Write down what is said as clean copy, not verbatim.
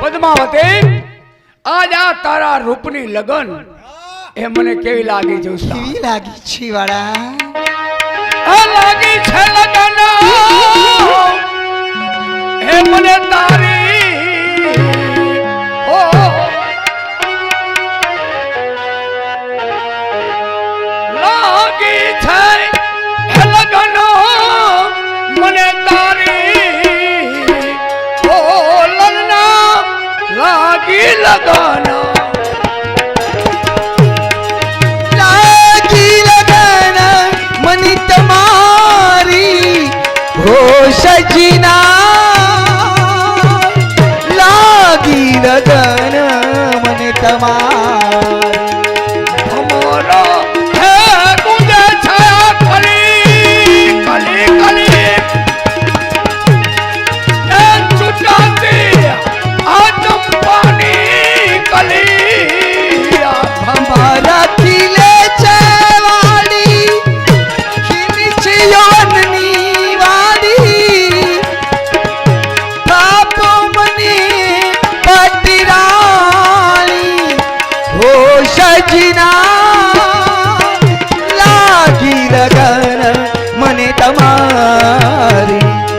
પદ્માવતી આજ આ તારા રૂપની લગન એ મને કેવી લાગી જોસ્તા? કેવી લાગી છે વાળા? આ લાગી છે લગન એ મને તારી ઓ લાગી છે લગન મને તારી ઓ લલના લાગી લગન સજીના લાગી લગન